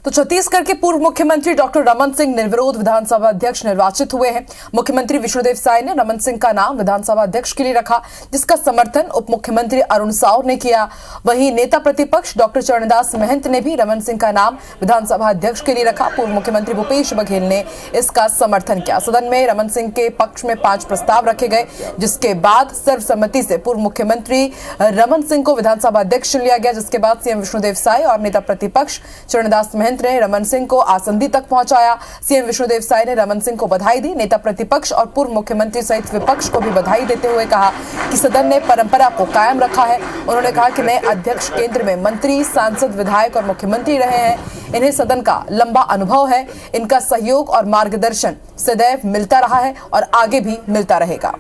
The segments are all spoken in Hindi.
तो छत्तीसगढ़ के पूर्व मुख्यमंत्री डॉक्टर रमन सिंह निर्विरोध विधानसभा अध्यक्ष निर्वाचित हुए हैं। मुख्यमंत्री विष्णुदेव साय ने रमन सिंह का नाम विधानसभा अध्यक्ष के लिए रखा, जिसका समर्थन उप मुख्यमंत्री अरुण साव ने किया। वहीं नेता प्रतिपक्ष डॉक्टर चरणदास महंत ने भी रमन सिंह का नाम विधानसभा अध्यक्ष के लिए रखा। पूर्व मुख्यमंत्री भूपेश बघेल ने इसका समर्थन किया। सदन में रमन सिंह के पक्ष में 5 प्रस्ताव रखे गए, जिसके बाद सर्वसम्मति से पूर्व मुख्यमंत्री रमन सिंह को विधानसभा अध्यक्ष चुन लिया गया। जिसके बाद सीएम विष्णुदेव साय और नेता प्रतिपक्ष चरणदास महंत ने रमन सिंह को आसंदी तक पहुंचाया। सीएम विष्णुदेव साय ने रमन सिंह को बधाई दी। नेता प्रतिपक्ष और पूर्व मुख्यमंत्री सहित विपक्ष को भी बधाई देते हुए कहा कि सदन ने परंपरा को कायम रखा है। उन्होंने कहा कि नए अध्यक्ष केंद्र में मंत्री, सांसद, विधायक और मुख्यमंत्री रहे हैं। इन्हें सदन का लंबा अनुभव है। इनका सहयोग और मार्गदर्शन सदैव मिलता रहा है और आगे भी मिलता रहेगा।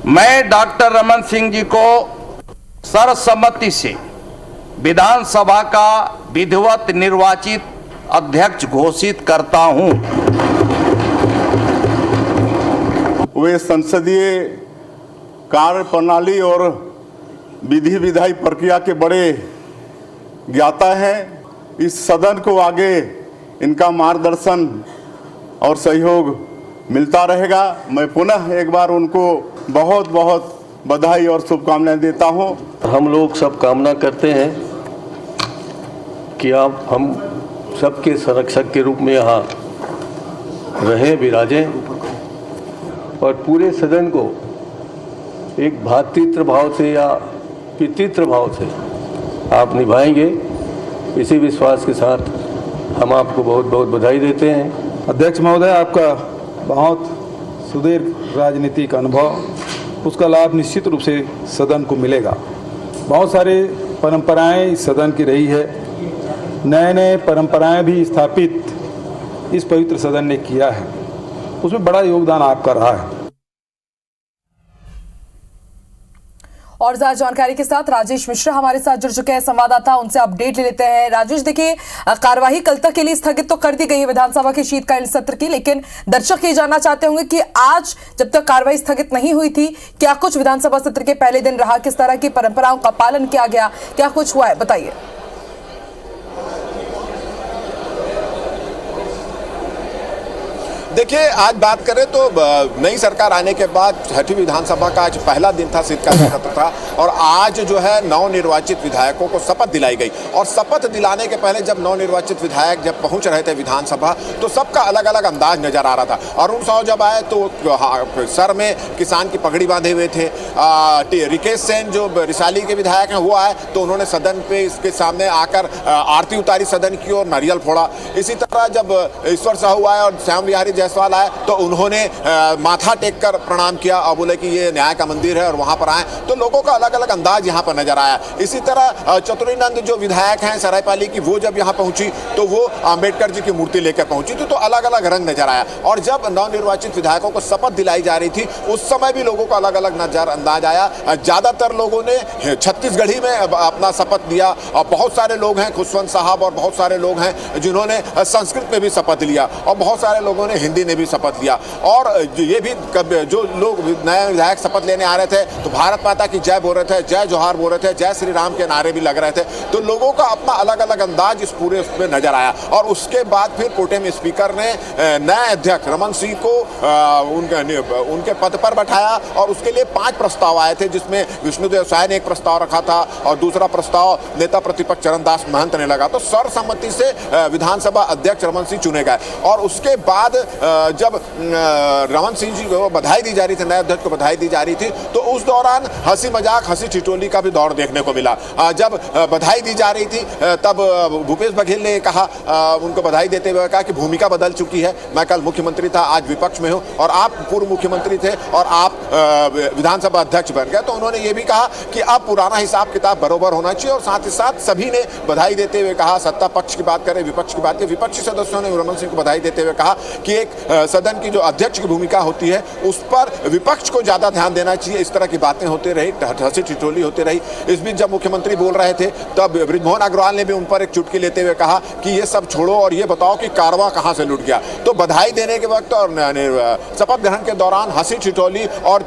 मैं डॉक्टर रमन सिंह जी को सर्वसम्मति से विधानसभा का विधिवत निर्वाचित अध्यक्ष घोषित करता हूं। वे संसदीय कार्य प्रणाली और विधि विधायी प्रक्रिया के बड़े ज्ञाता हैं। इस सदन को आगे इनका मार्गदर्शन और सहयोग मिलता रहेगा। मैं पुनः एक बार उनको बहुत बहुत बधाई और शुभकामनाएं देता हूं। हम लोग सब कामना करते हैं कि आप हम सबके संरक्षक के रूप में यहाँ रहें, विराजें और पूरे सदन को एक भ्रातृत्व भाव से या पितृत्व भाव से आप निभाएंगे। इसी विश्वास के साथ हम आपको बहुत बहुत बधाई देते हैं। अध्यक्ष महोदय, आपका बहुत सुदीर्घ राजनीतिक अनुभव, उसका लाभ निश्चित रूप से सदन को मिलेगा। बहुत सारे परंपराएं इस सदन की रही है, नए नए परंपराएं भी स्थापित इस पवित्र सदन ने किया है, उसमें बड़ा योगदान आपका रहा है। और ज्यादा जानकारी के साथ राजेश मिश्रा हमारे साथ जुड़ चुके हैं, संवाददाता, उनसे अपडेट ले लेते हैं। राजेश, देखिए, कार्यवाही कल तक के लिए स्थगित तो कर दी गई है विधानसभा के शीतकालीन सत्र की, लेकिन दर्शक ये जानना चाहते होंगे कि आज जब तक कार्यवाही स्थगित नहीं हुई थी, क्या कुछ विधानसभा सत्र के पहले दिन रहा, किस तरह की परंपराओं का पालन किया गया, क्या कुछ हुआ है, बताइए। देखिए, आज बात करें तो नई सरकार आने के बाद छठी विधानसभा का आज पहला दिन था, शीतकालीन सत्र था, और आज जो है नवनिर्वाचित विधायकों को शपथ दिलाई गई। और शपथ दिलाने के पहले जब नवनिर्वाचित विधायक जब पहुंच रहे थे विधानसभा, तो सबका अलग अलग अंदाज नजर आ रहा था। अरुण साव जब आए तो सर में किसान की पगड़ी बांधे हुए थे। रिकेश सेन जो रिसाली के विधायक हैं वो आए तो उन्होंने सदन पे इसके सामने आकर आरती उतारी सदन की और नारियल फोड़ा। इसी तरह जब ईश्वर साहू आए और श्याम बिहारी जायसवाल आए तो उन्होंने माथा टेक कर प्रणाम किया और बोले कि ये न्याय का मंदिर है और वहां पर आए। तो लोगों का अलग अलग अंदाज यहां पर नजर आया। इसी तरह चतुरीनंद जो विधायक हैं सरायपाली की, वो जब यहां पहुंची तो वो अंबेडकर जी की मूर्ति लेकर पहुंची थी, तो अलग अलग रंग नजर आया। और जब नवनिर्वाचित विधायकों को शपथ दिलाई जा रही थी उस समय भी लोगों का अलग अलग नजर अंदाज आया। ज्यादातर लोगों ने छत्तीसगढ़ी में अपना शपथ दिया और बहुत सारे लोग हैं, खुशवंत साहब और बहुत सारे लोग हैं जिन्होंने संस्कृत में भी शपथ लिया और बहुत सारे लोगों ने हिंदी ने भी शपथ लिया। और ये भी जो लोग नए विधायक शपथ लेने आ रहे थे तो भारत माता की जय बोल रहे थे, जय जोहार बोल रहे थे, जय श्री राम के नारे भी लग रहे थे। तो लोगों का अपना अलग अलग अंदाज इस पूरे उसमें नजर आया। और उसके बाद फिर प्रोटेम स्पीकर ने नए अध्यक्ष रमन सिंह को उनके पद पर बैठाया और उसके लिए 5 प्रस्ताव आए थे, जिसमें विष्णुदेव साय ने एक प्रस्ताव रखा था और दूसरा प्रस्ताव नेता प्रतिपक्ष चरणदास महंत ने लगा। तो सर्वसम्मति से विधानसभा अध्यक्ष रमन सिंह चुने गए। और उसके बाद जब रमन सिंह जी को बधाई दी जा रही थी, नए अध्यक्ष को बधाई दी जा रही थी, तो उस दौरान हंसी मजाक, हंसी ठिठोली का भी दौर देखने को मिला। जब बधाई दी जा रही थी तब भूपेश बघेल ने कहा, उनको बधाई देते हुए कहा कि भूमिका बदल चुकी है, मैं कल मुख्यमंत्री था, आज विपक्ष में हूं और आप पूर्व मुख्यमंत्री थे और आप विधानसभा अध्यक्ष बन गए। तो उन्होंने ये भी कहा कि अब पुराना हिसाब किताब बरोबर होना चाहिए। और साथ ही साथ सभी ने बधाई देते हुए कहा, सत्ता पक्ष की बात करें, विपक्ष की बात करें, विपक्षी सदस्यों ने रमन सिंह को बधाई देते हुए कहा कि एक सदन की जो अध्यक्ष की भूमिका होती है उस पर विपक्ष को ज्यादा ध्यान देना चाहिए। इस तरह की बातें होती रही, हंसी ठिठोली होती रही। इस बीच जब मुख्यमंत्री बोल रहे थे तब बृजमोहन अग्रवाल ने भी उन पर एक चुटकी लेते हुए कहा कि ये सब छोड़ो और ये बताओ कि कारवां कहां से लुट गया। तो बधाई देने के वक्त और शपथ ग्रहण के दौरान हंसी ठिठोली और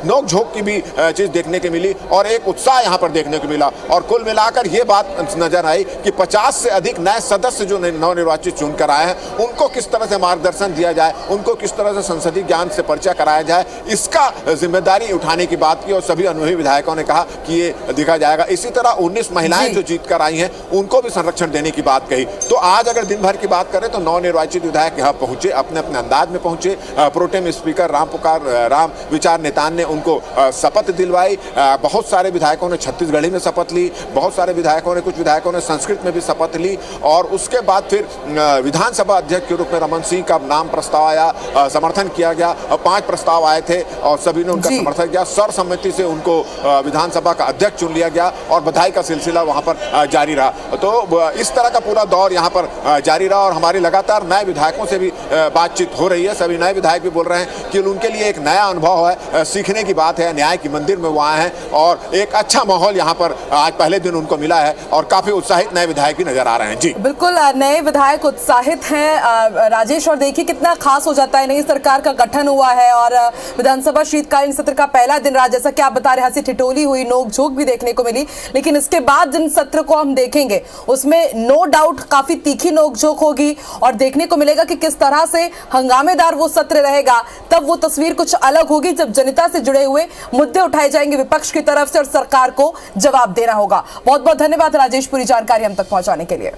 नोक झोंक की भी चीज देखने को मिली और एक उत्साह यहां पर देखने को मिला। और कुल मिलाकर यह बात नजर आई कि 50 से अधिक नए सदस्य जो नवनिर्वाचित चुनकर आए हैं उनको किस तरह से मार्गदर्शन दिया जाए, उनको किस तरह से संसदीय ज्ञान से परिचय कराया जाए, इसका जिम्मेदारी उठाने की बात की। और सभी अनुभवी विधायकों ने कहा कि ये दिखा जाएगा। इसी तरह 19 महिलाएं जो जीत कर आई हैं उनको भी संरक्षण देने की बात कही। तो आज अगर दिन भर की बात करें तो नवनिर्वाचित विधायक यहाँ पहुंचे, अपने अपने अंदाज में पहुंचे। प्रोटेम स्पीकर राम विचार नेतान ने उनको शपथ दिलवाई। बहुत सारे विधायकों ने छत्तीसगढ़ी में शपथ ली, बहुत सारे विधायकों ने, कुछ विधायकों ने संस्कृत में भी शपथ ली। और उसके बाद फिर विधानसभा अध्यक्ष के रूप में रमन सिंह का नाम प्रस्ताव आया, समर्थन किया गया। 5 प्रस्ताव आए थे और सभी ने उनका समर्थन किया। सर्वसम्मति से उनको विधानसभा का अध्यक्ष चुन लिया गया और बधाई का सिलसिला वहां पर जारी रहा। तो इस तरह का पूरा दौर यहां पर जारी रहा और हमारी लगातार नए विधायकों से भी बातचीत हो रही है। सभी नए विधायक भी बोल रहे हैं कि उनके लिए एक नया अनुभव है, सीखने की बात है। न्याय की मंदिर में वो आए हैं और एक अच्छा माहौल यहां पर आज पहले दिन उनको मिला है और काफी उत्साहित नए विधायक भी नजर आ रहे हैं। जी बिल्कुल, नए विधायक उत्साहित हैं राजेश। और देखिए कितना खास हो जाता है, नई सरकार का गठन हुआ है और विधानसभा शीतकालीन सत्र का पहला दिन रहा। जैसा कि आप बता रहे, हंसी ठिठोली हुई, नोकझोंक भी देखने को मिली। लेकिन इसके बाद जिन सत्र को हम देखेंगे उसमें नो डाउट काफी तीखी नोकझोंक होगी और देखने को मिलेगा कि किस तरह से हंगामेदार वो सत्र रहेगा। तब वो तस्वीर कुछ अलग होगी जब जनता से जुड़े हुए मुद्दे उठाए जाएंगे विपक्ष की तरफ से और सरकार को जवाब देना होगा। बहुत बहुत धन्यवाद राजेश, पूरी जानकारी हम तक पहुंचाने के लिए।